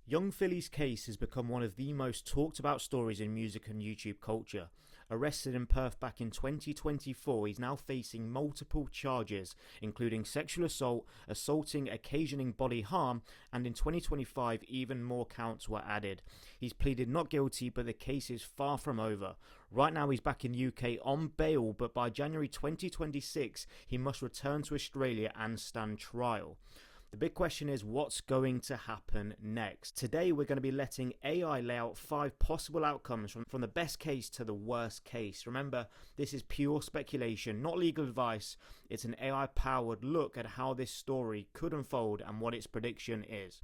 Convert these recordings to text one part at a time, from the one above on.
Young Philly's case has become one of the most talked about stories in music and YouTube culture. Arrested in Perth back in 2024, he's now facing multiple charges, including sexual assault, assaulting, occasioning bodily harm, and in 2025 even more counts were added. He's pleaded not guilty, but the case is far from over. Right now he's back in the UK on bail, but by January 2026 he must return to Australia and stand trial. The big question is, what's going to happen next? Today we're going to be letting AI lay out 5 possible outcomes from the best case to the worst case. Remember, this is pure speculation, not legal advice. It's an AI powered look at how this story could unfold and what its prediction is.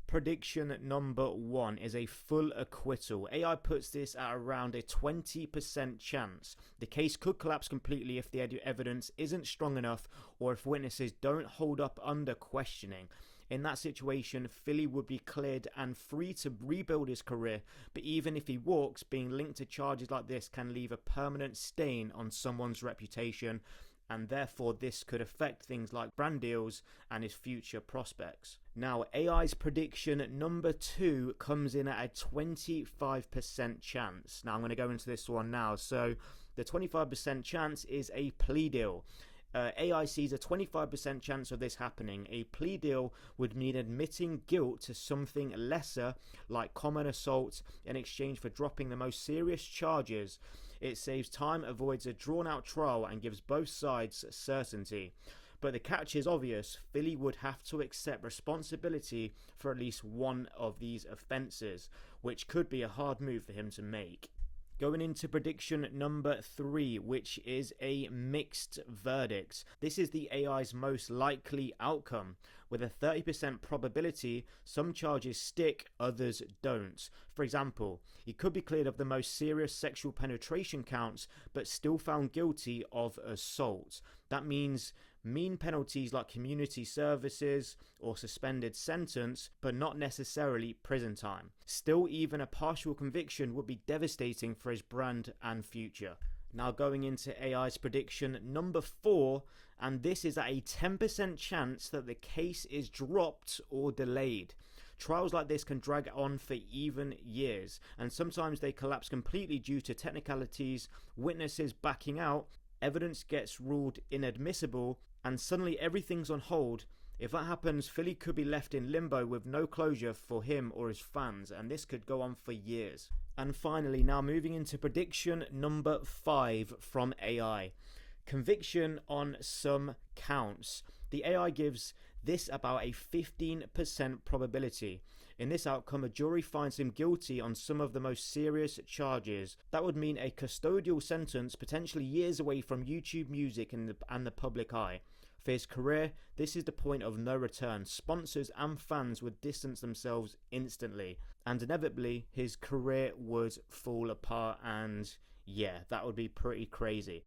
Prediction number 1 is a full acquittal. AI puts this at around a 20% chance. The case could collapse completely if the evidence isn't strong enough or if witnesses don't hold up under questioning. In that situation, Philly would be cleared and free to rebuild his career, but even if he walks, being linked to charges like this can leave a permanent stain on someone's reputation, and therefore this could affect things like brand deals and his future prospects. Now, AI's prediction number 2 comes in at a 25% chance. Now, I'm going to go into this one now. So the 25% chance is a plea deal. AI sees a 25% chance of this happening. A plea deal would mean admitting guilt to something lesser, like common assault, in exchange for dropping the most serious charges. It saves time, avoids a drawn-out trial, and gives both sides certainty. But the catch is obvious. Philly would have to accept responsibility for at least one of these offences, which could be a hard move for him to make. Going into prediction number 3, which is a mixed verdict. This is the AI's most likely outcome. With a 30% probability, some charges stick, others don't. For example, he could be cleared of the most serious sexual penetration counts, but still found guilty of assault. That means mean penalties like community services or suspended sentence, but not necessarily prison time. Still, even a partial conviction would be devastating for his brand and future. Now going into AI's prediction number 4, and this is at a 10% chance that the case is dropped or delayed. Trials like this can drag on for even years, and sometimes they collapse completely due to technicalities, witnesses backing out, evidence gets ruled inadmissible, and suddenly everything's on hold. If that happens, Philly could be left in limbo with no closure for him or his fans, and this could go on for years. And finally, now moving into prediction number 5 from AI. Conviction on some counts. The AI gives this about a 15% probability. In this outcome, a jury finds him guilty on some of the most serious charges. That would mean a custodial sentence, potentially years away from YouTube music and the public eye. For his career, this is the point of no return. Sponsors and fans would distance themselves instantly, and inevitably his career would fall apart, and yeah, that would be pretty crazy.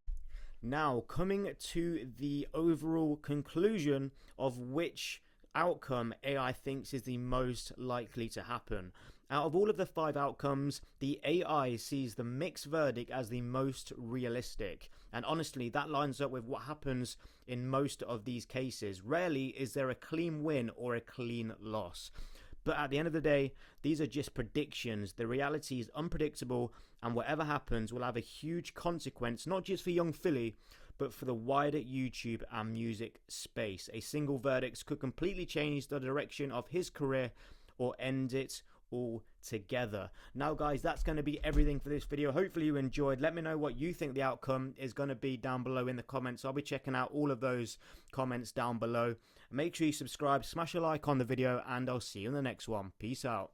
Now, coming to the overall conclusion of which outcome AI thinks is the most likely to happen. Out of all of the 5 outcomes, the AI sees the mixed verdict as the most realistic. And honestly, that lines up with what happens in most of these cases. Rarely is there a clean win or a clean loss. But at the end of the day, these are just predictions. The reality is unpredictable, and whatever happens will have a huge consequence, not just for young Philly, but for the wider YouTube and music space. A single verdict could completely change the direction of his career or end it all together. Now guys, that's going to be everything for this video. Hopefully you enjoyed. Let me know what you think the outcome is going to be down below in the comments. I'll be checking out all of those comments down below. Make sure you subscribe, smash a like on the video, and I'll see you in the next one. Peace out.